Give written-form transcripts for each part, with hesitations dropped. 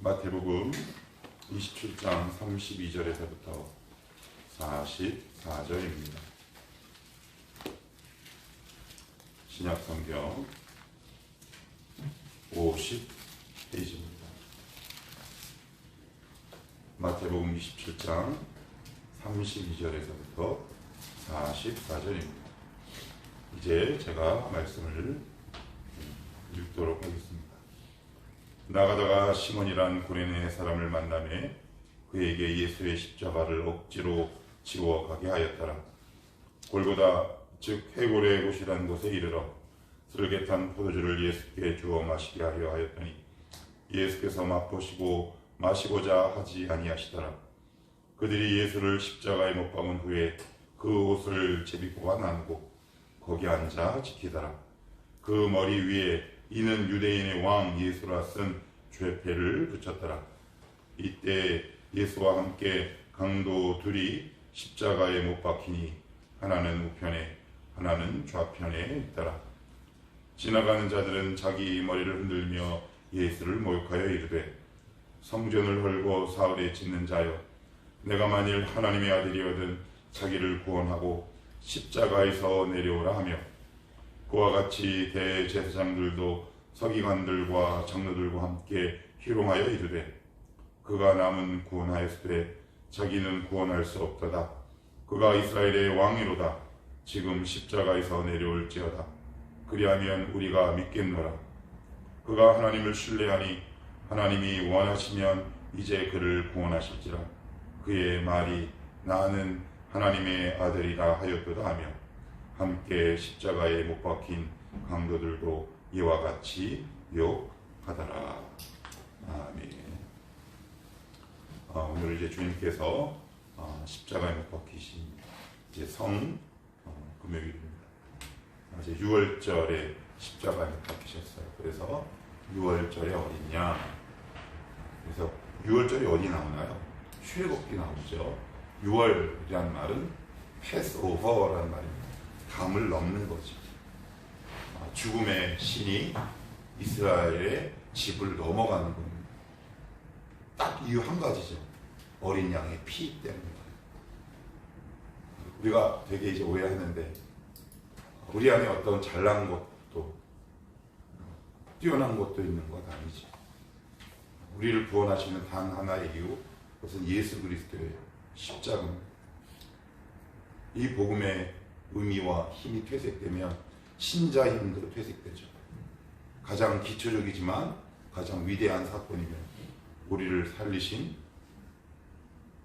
마태복음 27장 32절에서부터 44절입니다. 신약성경 50페이지입니다. 마태복음 27장 32절에서부터 44절입니다. 이제 제가 말씀을 읽도록 하겠습니다. 나가다가 시몬이란 구레네 사람을 만나매 그에게 예수의 십자가를 억지로 지워 가게 하였더라. 골고다 즉 해골의 곳이란 곳에 이르러 슬개탄 포도주를 예수께 주어 마시게 하려 하였더니 예수께서 맛보시고 마시고자 하지 아니하시더라. 그들이 예수를 십자가에 못 박은 후에 그 옷을 제비고가 나누고 거기 앉아 지키더라. 그 머리 위에 이는 유대인의 왕 예수라 쓴 죄패를 붙였더라. 이때 예수와 함께 강도 둘이 십자가에 못 박히니 하나는 우편에 하나는 좌편에 있더라. 지나가는 자들은 자기 머리를 흔들며 예수를 모욕하여 이르되 성전을 헐고 사흘에 짓는 자여 내가 만일 하나님의 아들이거든 자기를 구원하고 십자가에서 내려오라 하며 그와 같이 대제사장들도 서기관들과 장로들과 함께 희롱하여 이르되 그가 남은 구원하였으되 자기는 구원할 수 없도다. 그가 이스라엘의 왕이로다. 지금 십자가에서 내려올지어다. 그리하면 우리가 믿겠노라. 그가 하나님을 신뢰하니 하나님이 원하시면 이제 그를 구원하실지라. 그의 말이 나는 하나님의 아들이라 하였도다 하며 함께 십자가에 못 박힌 강도들도 이와 같이 욕하더라. 아멘. 오늘 이제 주님께서 십자가에 못 박히신 이제 금요일입니다. 이제 6월절에 십자가에 못 박히셨어요. 그래서 6월절에 어디 냐? 그래서 6월절이 어디 나오나요? 출애굽기 나오죠. 6월이라는 말은 패스오버라는 말입니다. 담을 넘는 거죠. 죽음의 신이 이스라엘의 집을 넘어가는 겁니다. 딱 이유 한 가지죠. 어린 양의 피 때문입니다. 우리가 되게 이제 오해하는데 우리 안에 어떤 잘난 것도 뛰어난 것도 있는 것 아니죠. 우리를 구원하시는 단 하나의 이유, 그것은 예수 그리스도의 십자가입니다. 이 복음의 의미와 힘이 퇴색되면 신자 힘도 퇴색되죠. 가장 기초적이지만 가장 위대한 사건이면 우리를 살리신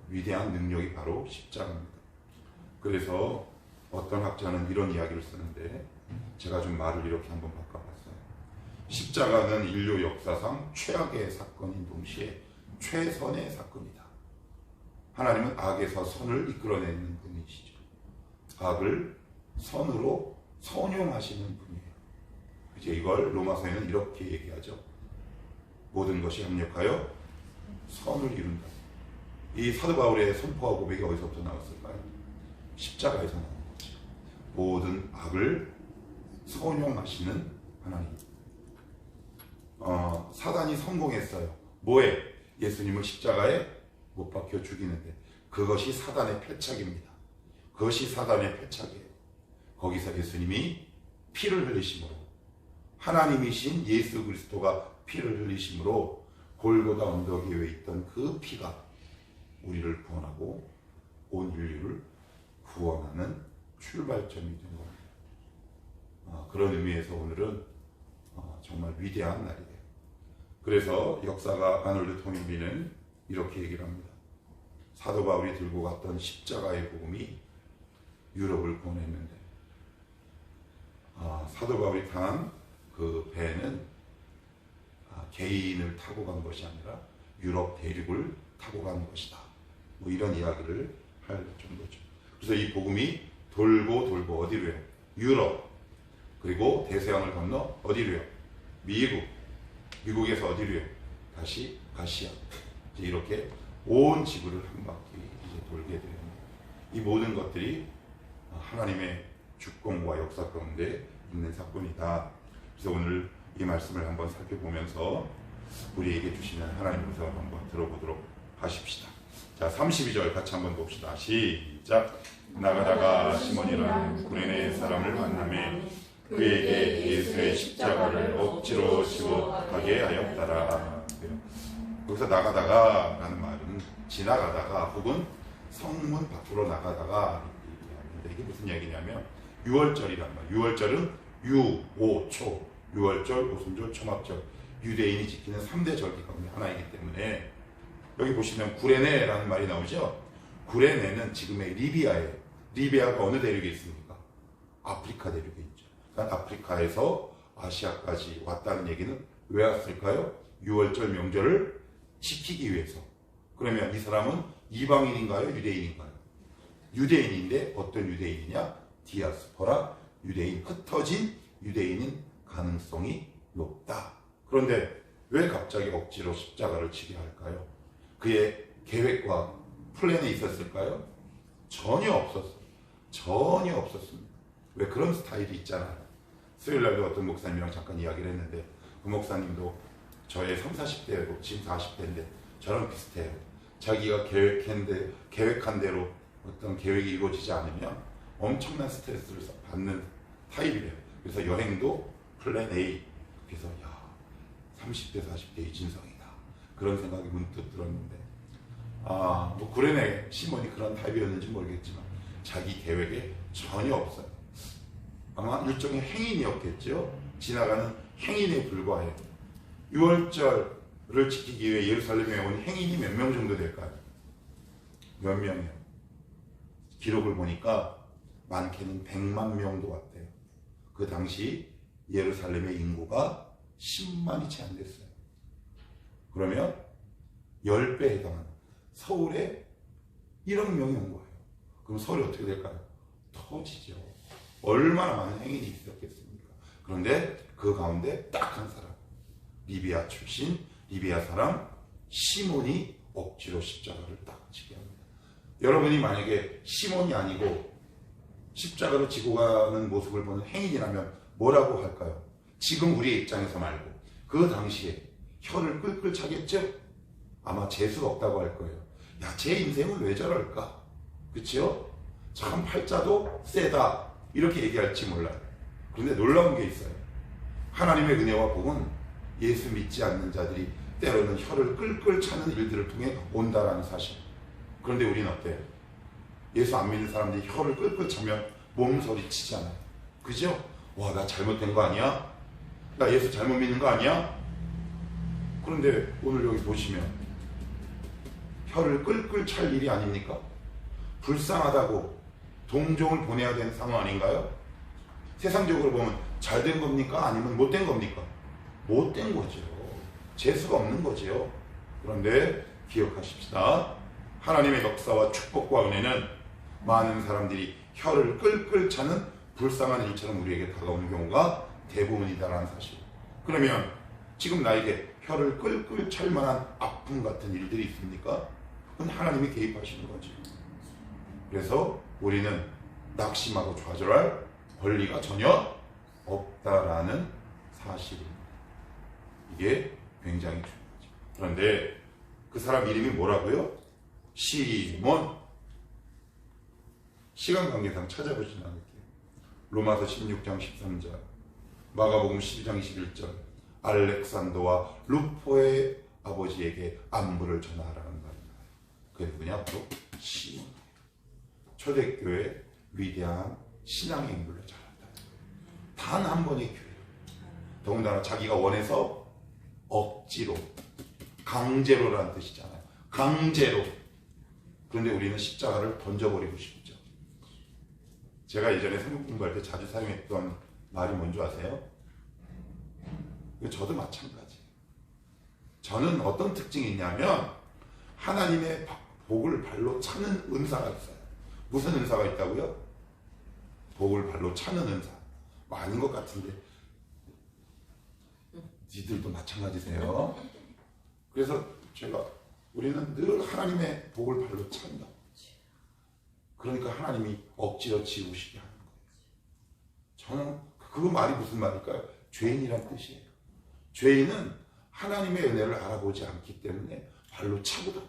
위대한 능력이 바로 십자가입니다. 그래서 어떤 학자는 이런 이야기를 쓰는데 제가 좀 말을 이렇게 한번 바꿔봤어요. 십자가는 인류 역사상 최악의 사건인 동시에 최선의 사건이다. 하나님은 악에서 선을 이끌어내는 분이시죠. 악을 선으로 선용하시는 분이에요. 이제 이걸 로마서에는 이렇게 얘기하죠. 모든 것이 협력하여 선을 이룬다. 이 사도 바울의 선포와 고백이 어디서부터 나왔을까요? 십자가에서 나온 거죠. 모든 악을 선용하시는 하나님. 사단이 성공했어요. 뭐에? 예수님을 십자가에 못 박혀 죽이는데 그것이 사단의 패착입니다. 그것이 사단의 패착이에요. 거기서 예수님이 피를 흘리심으로 하나님이신 예수 그리스도가 피를 흘리심으로 골고다 언덕 위에 있던 그 피가 우리를 구원하고 온 인류를 구원하는 출발점이 된 겁니다. 그런 의미에서 오늘은 정말 위대한 날이에요. 그래서 역사가 아놀드 토인비는 이렇게 얘기를 합니다. 사도 바울이 들고 갔던 십자가의 복음이 유럽을 구원했는데 사도 바울이 탄 그 배는 개인을 타고 간 것이 아니라 유럽 대륙을 타고 간 것이다. 뭐 이런 이야기를 할 정도죠. 그래서 이 복음이 돌고 어디로요? 유럽. 그리고 대서양을 건너 어디로요? 미국에서 어디로요? 다시 가시아. 이제 이렇게 온 지구를 한 바퀴 이제 돌게 됩니다. 이 모든 것들이 하나님의 주권과 역사 가운데 있는 사건이다. 그래서 오늘 이 말씀을 한번 살펴보면서 우리에게 주시는 하나님의 음성을 한번 들어보도록 하십시다. 자, 32절 같이 한번 봅시다. 시작. 나가다가 시몬이라는 구레네 사람을 만나매 그에게 예수의 십자가를 억지로 지고 가게 하였더라. 여기서 나가다가 라는 말은 지나가다가 혹은 성문 밖으로 나가다가, 이게 무슨 얘기냐면 6월절이란 말. 6월절은 유, 오, 초, 6월절, 오순절, 초막절, 유대인이 지키는 3대 절기 가운데 하나이기 때문에 여기 보시면 구레네라는 말이 나오죠. 구레네는 지금의 리비아예요. 리비아가 어느 대륙에 있습니까? 아프리카 대륙에 있죠. 그러니까 아프리카에서 아시아까지 왔다는 얘기는 왜 왔을까요? 6월절 명절을 지키기 위해서. 그러면 이 사람은 이방인인가요? 유대인인가요? 유대인인데 어떤 유대인이냐? 디아스포라 유대인, 흩어진 유대인인 가능성이 높다. 그런데 왜 갑자기 억지로 십자가를 지게 할까요? 그의 계획과 플랜에 있었을까요? 전혀 없었어요. 전혀 없었습니다. 왜 그런 스타일이 있잖아요. 수요일날도 어떤 목사님이랑 잠깐 이야기를 했는데 그 목사님도 저의 30, 40대고 지금 40대인데 저랑 비슷해요. 자기가 계획한 대로 어떤 계획이 이루어지지 않으면 엄청난 스트레스를 받는 타입이래요. 그래서 여행도 플랜 A. 그래서 30대, 40대 이진성이다. 그런 생각이 문득 들었는데, 뭐 구레네 시몬이 그런 타입이었는지 모르겠지만 자기 계획에 전혀 없어요. 아마 일종의 행인이었겠죠. 지나가는 행인에 불과해요. 6월절을 지키기 위해 예루살렘에 온 행인이 몇 명 정도 될까요? 몇 명이요? 기록을 보니까 많게는 100만 명도 왔대요. 그 당시 예루살렘의 인구가 10만이 채 안 됐어요. 그러면 10배에 해당하는 서울에 1억 명이 온 거예요. 그럼 서울이 어떻게 될까요? 터지죠. 얼마나 많은 행인이 있었겠습니까? 그런데 그 가운데 딱 한 사람, 리비아 출신, 리비아 사람 시몬이 억지로 십자가를 딱 지게 합니다. 여러분이 만약에 시몬이 아니고 십자가를 지고 가는 모습을 보는 행인이라면 뭐라고 할까요? 지금 우리의 입장에서 말고 그 당시에 혀를 끌끌 차겠죠? 아마 재수가 없다고 할 거예요. 야, 제 인생은 왜 저럴까? 그치요? 참 팔자도 세다 이렇게 얘기할지 몰라요. 그런데 놀라운 게 있어요. 하나님의 은혜와 복은 예수 믿지 않는 자들이 때로는 혀를 끌끌 차는 일들을 통해 온다라는 사실. 그런데 우리는 어때요? 예수 안 믿는 사람들이 혀를 끌끌 차면 몸소리 치잖아요. 그죠? 와, 나 잘못된 거 아니야? 나 예수 잘못 믿는 거 아니야? 그런데 오늘 여기 보시면 혀를 끌끌 찰 일이 아닙니까? 불쌍하다고 동정을 보내야 되는 상황 아닌가요? 세상적으로 보면 잘된 겁니까? 아니면 못된 겁니까? 못된 거죠. 재수가 없는 거죠. 그런데 기억하십시다. 하나님의 역사와 축복과 은혜는 많은 사람들이 혀를 끌끌 차는 불쌍한 일처럼 우리에게 다가오는 경우가 대부분이다라는 사실. 그러면 지금 나에게 혀를 끌끌 찰 만한 아픔 같은 일들이 있습니까? 그건 하나님이 개입하시는 거죠. 그래서 우리는 낙심하고 좌절할 권리가 전혀 없다라는 사실입니다. 이게 굉장히 중요하죠. 그런데 그 사람 이름이 뭐라고요? 시몬. 시간 관계상 찾아보진 않을게요. 로마서 16장 13절, 마가복음 12장 21절, 알렉산더와 루포의 아버지에게 안부를 전하라는 말입니다. 그게 누구냐? 바로 시몬이에요. 초대교회 위대한 신앙의 인물로 자랐다. 단 한 번의 기회. 더군다나 자기가 원해서 억지로, 강제로라는 뜻이잖아요. 강제로. 그런데 우리는 십자가를 던져버리고 싶죠. 제가 예전에 성경 공부할 때 자주 사용했던 말이 뭔지 아세요? 저도 마찬가지예요. 저는 어떤 특징이 있냐면 하나님의 복을 발로 차는 은사가 있어요. 무슨 은사가 있다고요? 복을 발로 차는 은사. 뭐 아닌 것 같은데 니들도 마찬가지세요. 그래서 우리는 늘 하나님의 복을 발로 찬다. 그러니까 하나님이 억지로 지우시게 하는 거예요. 저는 그 말이 무슨 말일까요? 죄인이란 뜻이에요. 죄인은 하나님의 은혜를 알아보지 않기 때문에 발로 차고 다녀요.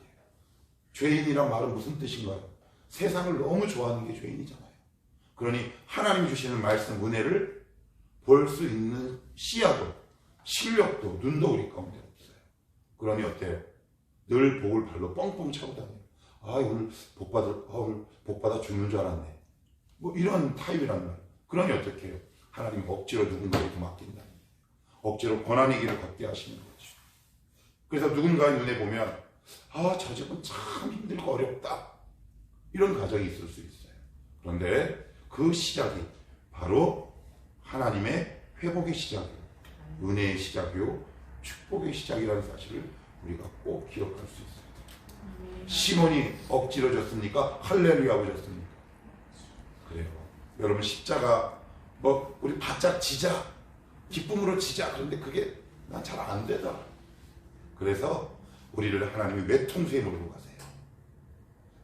죄인이란 말은 무슨 뜻인가요? 세상을 너무 좋아하는 게 죄인이잖아요. 그러니 하나님 주시는 말씀 은혜를 볼 수 있는 시야도 실력도 눈도 우리 가운데 없어요. 그러니 어때요? 늘 복을 발로 뻥뻥 차고 다녀요. 아, 오늘 오늘 복받아 죽는 줄 알았네. 뭐 이런 타입이란 말이에요. 그러니 어떻게 해요? 하나님 억지로 누군가에게 맡긴다. 억지로 고난의 길을 걷게 하시는 거죠. 그래서 누군가의 눈에 보면 아, 저 집은 참 힘들고 어렵다. 이런 가정이 있을 수 있어요. 그런데 그 시작이 바로 하나님의 회복의 시작이요, 은혜의 시작이요, 축복의 시작이라는 사실을 우리가 꼭 기억할 수 있어요. 시몬이 억지로 졌습니까? 할렐루야 하셨습니까? 그래요. 여러분 십자가 뭐 우리 바짝 지자, 기쁨으로 지자. 그런데 그게 난 잘 안 되더라. 그래서 우리를 하나님이 외통수에 몰고 가세요.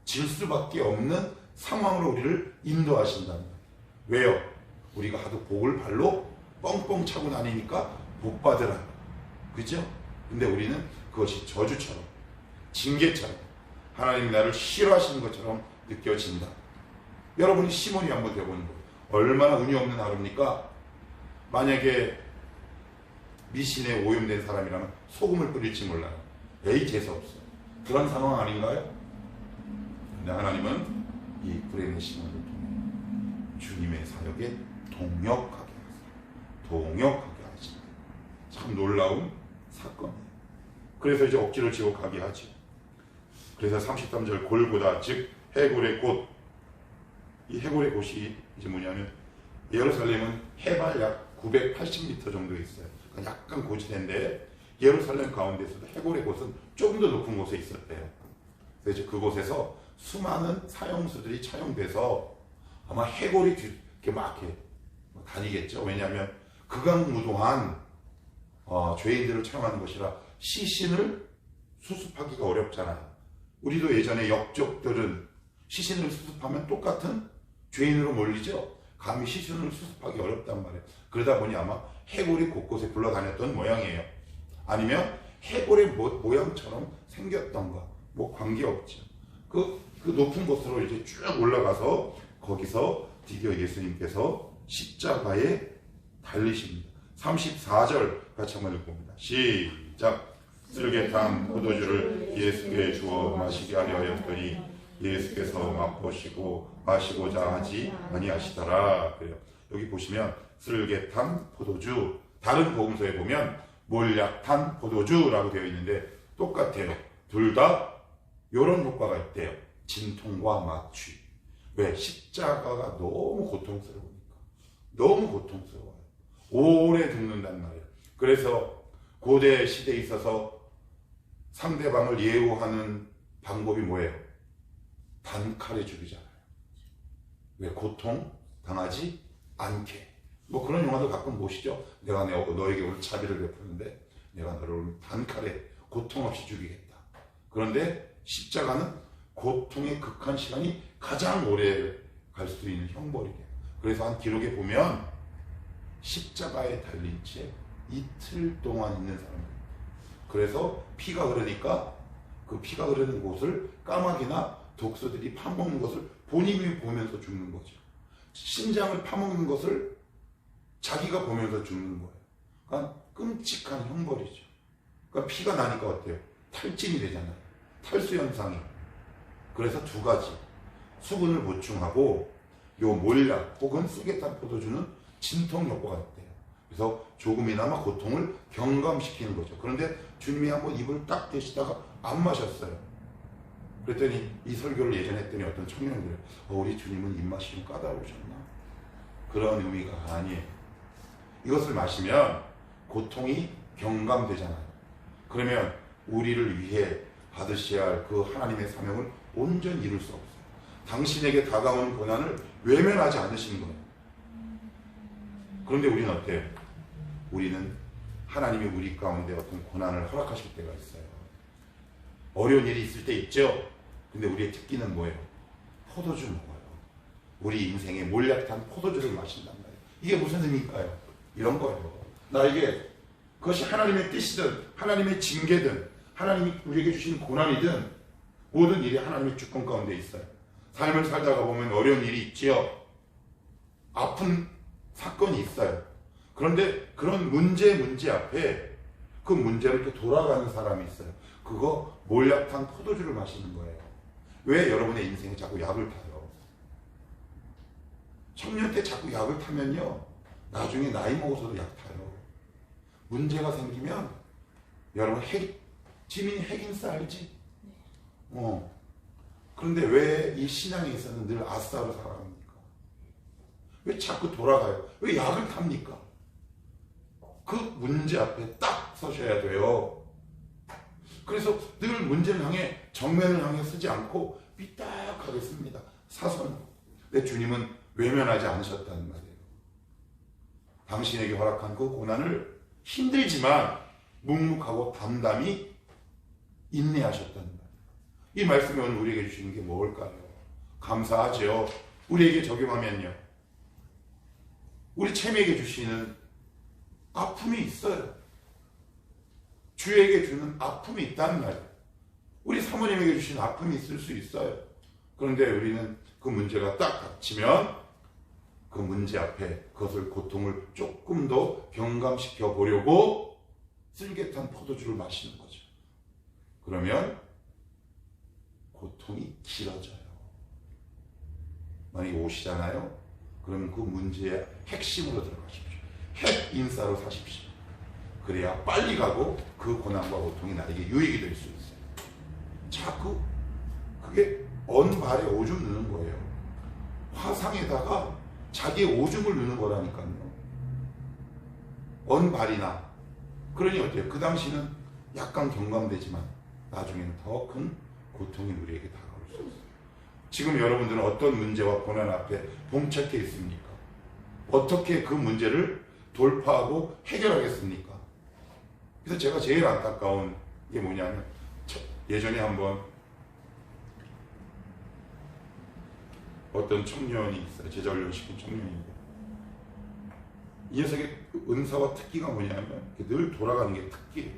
질 수밖에 없는 상황으로 우리를 인도하신다는 거예요. 왜요? 우리가 하도 복을 발로 뻥뻥 차고 다니니까 복 받으라. 그죠? 근데 우리는 그것이 저주처럼, 징계처럼, 하나님이 나를 싫어하시는 것처럼 느껴진다. 여러분이 시몬이 한번 되어보는 거예요. 얼마나 은이 없는 하루입니까? 만약에 미신에 오염된 사람이라면 소금을 뿌릴지 몰라요. 에이, 재수없어. 그런 상황 아닌가요? 근데 하나님은 이 불행의 시몬을 통해 주님의 사역에 동역하게 하세요. 동역하게 하십니다. 참 놀라운 사건이에요. 그래서 이제 억지로 지옥 가게 하죠. 그래서 33절 골고다, 즉 해골의 곳. 이 해골의 곳이 이제 뭐냐면 예루살렘은 해발 약 980m 정도 있어요. 그러니까 약간 고지대인데 예루살렘 가운데서도 해골의 곳은 조금 더 높은 곳에 있었대요. 그래서 이제 그곳에서 수많은 사형수들이 차용돼서 아마 해골이 이렇게 막 이렇게 다니겠죠. 왜냐하면 극악무도한 죄인들을 차용하는 것이라 시신을 수습하기가 어렵잖아요. 우리도 예전에 역적들은 시신을 수습하면 똑같은 죄인으로 몰리죠. 감히 시신을 수습하기 어렵단 말이에요. 그러다 보니 아마 해골이 곳곳에 굴러다녔던 모양이에요. 아니면 해골의 모양처럼 생겼던가 뭐 관계없죠. 그 높은 곳으로 이제 쭉 올라가서 거기서 드디어 예수님께서 십자가에 달리십니다. 34절 같이 한번 읽어봅니다. 시작. 쓸개탄 포도주를 예수께 주어 마시게 하려 하였더니 예수께서 맛보시고 마시고자 하지 아니하시더라. 그래요. 여기 보시면 쓸개탄 포도주, 다른 복음서에 보면 몰약탄 포도주라고 되어 있는데 똑같아요. 둘 다 이런 효과가 있대요. 진통과 마취. 왜? 십자가가 너무 고통스러우니까. 너무 고통스러워요. 오래 죽는단 말이에요. 그래서 고대 시대에 있어서 상대방을 예우하는 방법이 뭐예요? 단칼에 죽이잖아요. 왜? 고통 당하지 않게. 뭐 그런 영화도 가끔 보시죠. 내가 너에게 오늘 자비를 베푸는데 내가 너를 오늘 단칼에 고통 없이 죽이겠다. 그런데 십자가는 고통의 극한 시간이 가장 오래 갈 수 있는 형벌이에요. 그래서 한 기록에 보면 십자가에 달린 채 이틀 동안 있는 사람입니다. 그래서 피가 흐르니까 그 피가 흐르는 곳을 까마귀나 독수들이 파먹는 것을 본인이 보면서 죽는 거죠. 심장을 파먹는 것을 자기가 보면서 죽는 거예요. 그러니까 끔찍한 형벌이죠. 그러니까 피가 나니까 어때요? 탈진이 되잖아요. 탈수 현상이. 그래서 두 가지. 수분을 보충하고 요 몰약 혹은 쓸개탄 포도주는 진통 효과가 있대요. 그래서 조금이나마 고통을 경감시키는 거죠. 그런데 주님이 한번 입을 딱 대시다가 안 마셨어요. 그랬더니 이 설교를 예전에 했더니 어떤 청년들이 우리 주님은 입맛이 좀 까다로우셨나? 그런 의미가 아니에요. 이것을 마시면 고통이 경감되잖아요. 그러면 우리를 위해 받으셔야 할 그 하나님의 사명을 온전히 이룰 수 없어요. 당신에게 다가오는 고난을 외면하지 않으시는 거예요. 그런데 우리는 어때요? 우리는 하나님이 우리 가운데 어떤 고난을 허락하실 때가 있어요. 어려운 일이 있을 때 있죠. 근데 우리의 특기는 뭐예요? 포도주 먹어요. 우리 인생에 몰약탄 포도주를 마신단 말이에요. 이게 무슨 의미일까요? 이런 거예요. 나에게 그것이 하나님의 뜻이든 하나님의 징계든 하나님이 우리에게 주신 고난이든 모든 일이 하나님의 주권 가운데 있어요. 삶을 살다가 보면 어려운 일이 있지요. 아픈 사건이 있어요. 그런데 그런 문제 앞에 그 문제를 이렇게 돌아가는 사람이 있어요. 그거 몰약한 포도주를 마시는 거예요. 왜 여러분의 인생에 자꾸 약을 타요? 청년 때 자꾸 약을 타면요, 나중에 나이 먹어서도 약 타요. 문제가 생기면 여러분 지민이 핵인싸 알지? 그런데 왜 이 신앙에 있어서는 늘 아싸로 살아갑니까? 왜 자꾸 돌아가요? 왜 약을 탑니까? 그 문제 앞에 딱 서셔야 돼요. 그래서 늘 문제를 향해 정면을 향해 쓰지 않고 삐딱하게 씁니다. 사선. 내 주님은 외면하지 않으셨다는 말이에요. 당신에게 허락한 그 고난을 힘들지만 묵묵하고 담담히 인내하셨다는 말이에요. 이 말씀이 오늘 우리에게 주시는 게 뭘까요? 감사하죠. 우리에게 적용하면요, 우리 체미에게 주시는 아픔이 있어요. 주에게 주는 아픔이 있다는 말이에요. 우리 사모님에게 주신 아픔이 있을 수 있어요. 그런데 우리는 그 문제가 딱 닥치면 그 문제 앞에 그것을 고통을 조금 더 경감시켜 보려고 쓸개탄 포도주를 마시는 거죠. 그러면 고통이 길어져요. 만약에 오시잖아요. 그러면 그 문제의 핵심으로 들어가십시오. 핵 인싸로 사십시오. 그래야 빨리 가고 그 고난과 고통이 나에게 유익이 될 수 있어요. 자꾸 그게 언발에 오줌 넣는 거예요. 화상에다가 자기의 오줌을 넣는 거라니까요. 언발이나. 그러니 어때요? 그 당시는 약간 경감되지만 나중에는 더 큰 고통이 우리에게 다가올 수 있어요. 지금 여러분들은 어떤 문제와 고난 앞에 봉착해 있습니까? 어떻게 그 문제를 돌파하고 해결하겠습니까? 그래서 제가 제일 안타까운 게 뭐냐면, 예전에 한번 어떤 청년이 있어요. 제자훈련 시킨 청년인데, 이 녀석의 은사와 특기가 뭐냐면 늘 돌아가는 게 특기예요.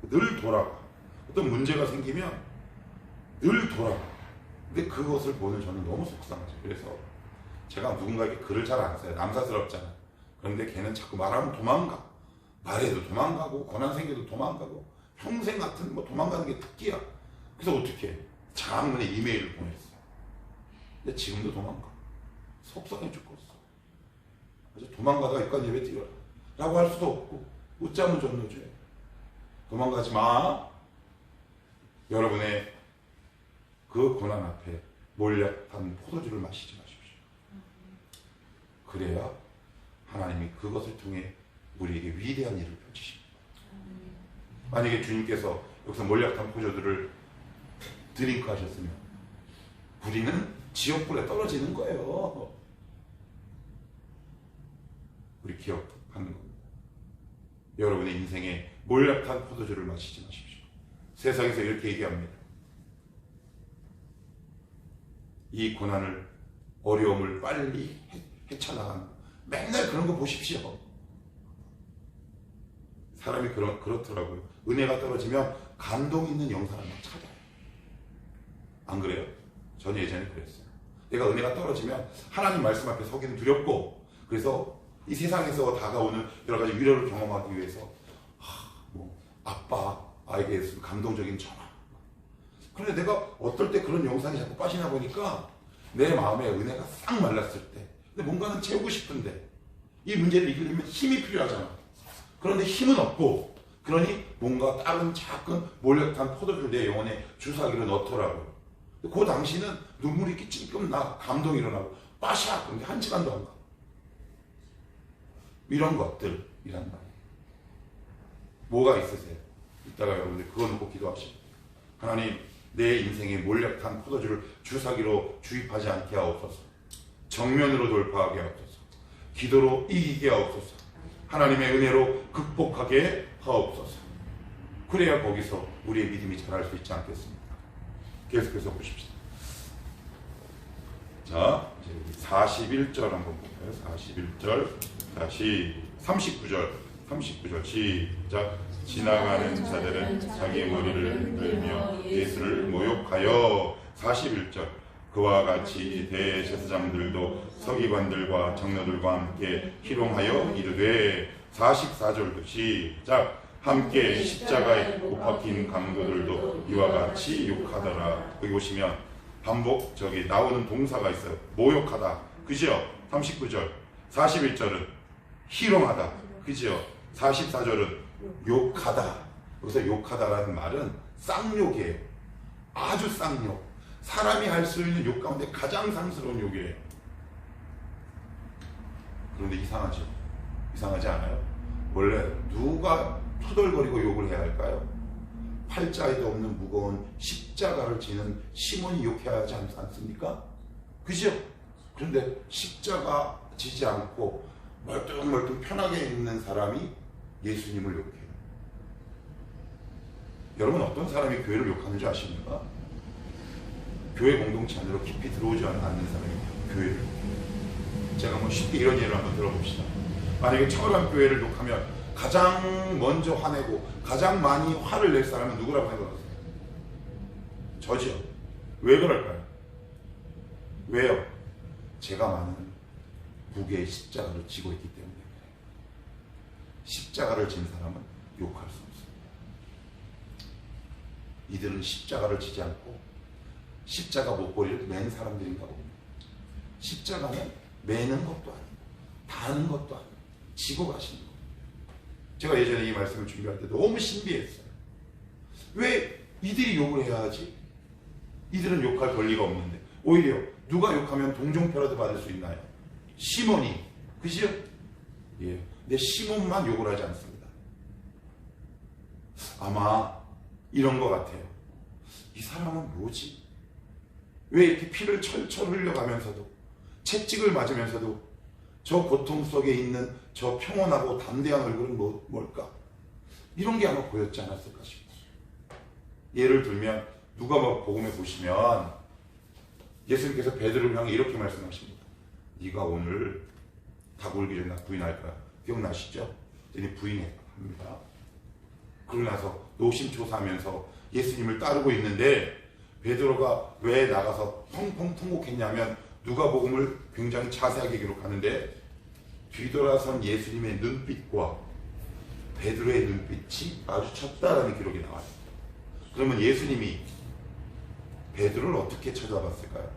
늘 돌아가. 어떤 문제가 생기면 늘 돌아가. 근데 그것을 보는 저는 너무 속상하죠. 그래서 제가 누군가에게 글을 잘 안 써요. 남사스럽잖아요. 그런데 걔는 자꾸 말하면 도망가. 말해도 도망가고 고난 생겨도 도망가고 평생 같은 도망가는 게 특기야. 그래서 어떻게 해? 장문에 이메일을 보냈어요. 근데 지금도 도망가. 속상해 죽겠어. 그래서 도망가다가 이까지 예배 드려라 라고 할 수도 없고, 웃자면 전노죄. 도망가지 마. 여러분의 그 고난 앞에 몰약한 포도주를 마시지 마십시오. 그래야 하나님이 그것을 통해 우리에게 위대한 일을 펼치십니다. 만약에 주님께서 여기서 몰약한 포도주를 드링크 하셨으면 우리는 지옥불에 떨어지는 거예요. 우리 기억하는 겁니다. 여러분의 인생에 몰약한 포도주를 마시지 마십시오. 세상에서 이렇게 얘기합니다. 이 고난을, 어려움을 빨리 헤쳐나가는, 맨날 그런 거 보십시오. 사람이 그렇더라고요. 은혜가 떨어지면 감동 있는 영상을 막 찾아요. 안 그래요? 전 예전에 그랬어요. 내가 은혜가 떨어지면 하나님 말씀 앞에 서기는 두렵고, 그래서 이 세상에서 다가오는 여러 가지 위로를 경험하기 위해서 아빠, 아이에게 있는 감동적인 전화. 그런데 내가 어떨 때 그런 영상이 자꾸 빠지나 보니까 내 마음에 은혜가 싹 말랐을 때, 근데 뭔가는 채우고 싶은데 이 문제를 이기려면 힘이 필요하잖아. 그런데 힘은 없고, 그러니 뭔가 다른 작은 몰약한 포도주를 내 영혼에 주사기로 넣더라고요. 그 당시는 눈물이 이렇게 찔끔 나, 감동이 일어나고 빠샤. 그런데 한 시간도 안 가. 이런 것들이란 말이에요. 뭐가 있으세요? 이따가 여러분들 그거 놓고 기도하시고, 하나님, 내 인생에 몰약한 포도주를 주사기로 주입하지 않게 하옵소서. 정면으로 돌파하게 하옵소서. 기도로 이기게 하옵소서. 하나님의 은혜로 극복하게 하옵소서. 그래야 거기서 우리의 믿음이 자랄 수 있지 않겠습니까? 계속해서 보십시다. 자, 이제 41절 한번 볼까요? 41절, 다시 39절, 39절 시작. 지나가는 자들은 자기 머리를 흔들며 예수를 모욕하여 41절 그와 같이 대제사장들도 서기관들과 장로들과 함께 희롱하여 이르되 44절도 시작. 함께 십자가에 못 박힌 강도들도 이와 같이 욕하더라. 여기 보시면 반복 저기 나오는 동사가 있어요. 모욕하다. 그죠? 39절. 41절은 희롱하다. 그죠? 44절은 욕하다. 여기서 욕하다라는 말은 쌍욕이에요. 아주 쌍욕. 사람이 할 수 있는 욕 가운데 가장 상스러운 욕이에요. 그런데 이상하죠? 이상하지 않아요? 원래 누가 투덜거리고 욕을 해야 할까요? 팔자에도 없는 무거운 십자가를 지는 시몬이 욕해야 하지 않습니까? 그죠? 그런데 십자가 지지 않고 멀뚱멀뚱 편하게 있는 사람이 예수님을 욕해요. 여러분 어떤 사람이 교회를 욕하는 줄 아십니까? 교회 공동체 안으로 깊이 들어오지 않는 사람이 교회를 욕해요. 제가 한번 쉽게 이런 예를 한번 들어봅시다. 만약에 철암 교회를 욕하면 가장 먼저 화내고 가장 많이 화를 낼 사람은 누구라고 생각하세요? 저죠. 왜 그럴까요? 왜요? 제가 많은 무게의 십자가를 지고 있기 때문에 그래요. 십자가를 진 사람은 욕할 수 없습니다. 이들은 십자가를 지지 않고 십자가 목걸이를 맨 사람들인가 봅니다. 십자가는 매는 것도 아니고 다는 것도 아니고 지고 가시는 거예요. 제가 예전에 이 말씀을 준비할 때 너무 신비했어요. 왜 이들이 욕을 해야 하지? 이들은 욕할 권리가 없는데 오히려 누가 욕하면 동정표라도 받을 수 있나요? 시몬이. 그죠? 예. 근데 시몬만 욕을 하지 않습니다. 아마 이런 것 같아요. 이 사람은 뭐지? 왜 이렇게 피를 철철 흘려가면서도 채찍을 맞으면서도 저 고통 속에 있는 저 평온하고 담대한 얼굴은 뭘까? 이런 게 아마 보였지 않았을까 싶어요. 예를 들면 누가복음 복음에 보시면 예수님께서 베드로를 향해 이렇게 말씀하십니다. 네가 오늘 닭 울기 전에 나 부인할 거야. 기억나시죠? 이제 부인합니다. 그러고 나서 노심초사하면서 예수님을 따르고 있는데 베드로가 왜 나가서 펑펑 통곡했냐면 누가복음을 굉장히 자세하게 기록하는데 뒤돌아선 예수님의 눈빛과 베드로의 눈빛이 마주쳤다라는 기록이 나와요. 그러면 예수님이 베드로를 어떻게 쳐다봤을까요?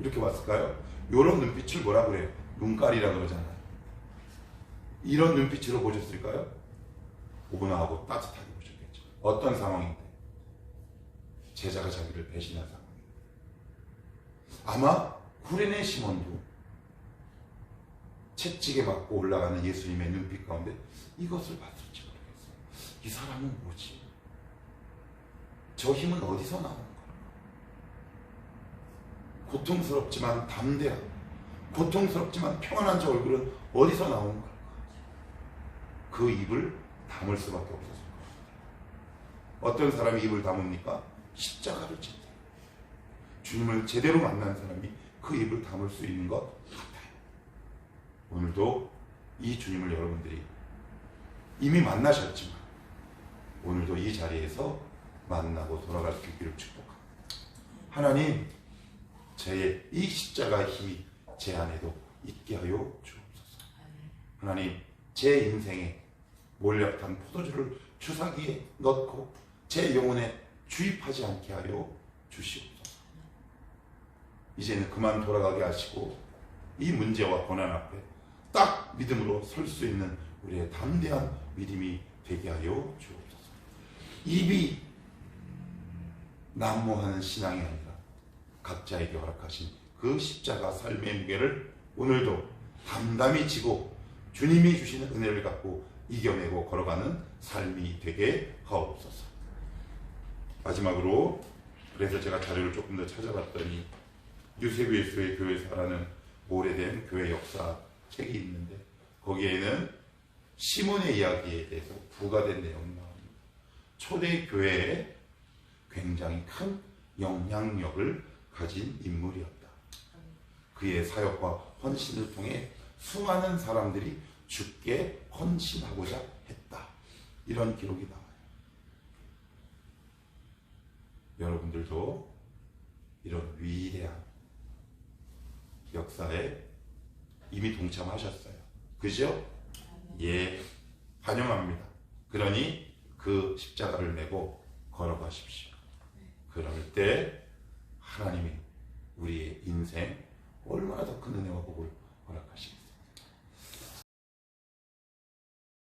이렇게 봤을까요? 이런 눈빛을 뭐라 그래요? 눈깔이라 그러잖아요. 이런 눈빛으로 보셨을까요? 오분하고 따뜻하게 보셨겠죠. 어떤 상황인데? 제자가 자기를 배신한 상황입니다. 아마 구레네 시몬도 채찍에 맞고 올라가는 예수님의 눈빛 가운데 이것을 봤을지 모르겠어요. 이 사람은 뭐지? 저 힘은 어디서 나오는 걸까? 고통스럽지만 담대하고 고통스럽지만 평안한 저 얼굴은 어디서 나오는 걸까? 그 입을 다물 수밖에 없었을 거예요. 어떤 사람이 입을 다뭅니까? 십자가를 질 때. 주님을 제대로 만난 사람이 그 입을 다물 수 있는 것 같아요. 오늘도 이 주님을 여러분들이 이미 만나셨지만 오늘도 이 자리에서 만나고 돌아갈 수 있기를 축복합니다. 하나님, 제 이 십자가의 힘이 제 안에도 있게 하여 주옵소서. 하나님, 제 인생에 몰약한 포도주를 주사기에 넣고 제 영혼에 주입하지 않게 하여 주시옵소서. 이제는 그만 돌아가게 하시고 이 문제와 고난 앞에 딱 믿음으로 설 수 있는 우리의 담대한 믿음이 되게 하여 주옵소서. 입이 난무하는 신앙이 아니라 각자에게 허락하신 그 십자가 삶의 무게를 오늘도 담담히 지고 주님이 주시는 은혜를 갖고 이겨내고 걸어가는 삶이 되게 하옵소서. 마지막으로 그래서 제가 자료를 조금 더 찾아봤더니 유세비에스의 교회사라는 오래된 교회 역사 책이 있는데 거기에는 시몬의 이야기에 대해서 부가된 내용이 나옵니다. 초대 교회에 굉장히 큰 영향력을 가진 인물이었다. 그의 사역과 헌신을 통해 수많은 사람들이 주께 헌신하고자 했다. 이런 기록이 나와요. 여러분들도 이런 위대한 역사에 이미 동참하셨어요. 그죠? 예, 환영합니다. 그러니 그 십자가를 메고 걸어가십시오. 그럴 때 하나님이 우리의 인생 얼마나 더 큰 은혜와 복을 허락하시겠어요.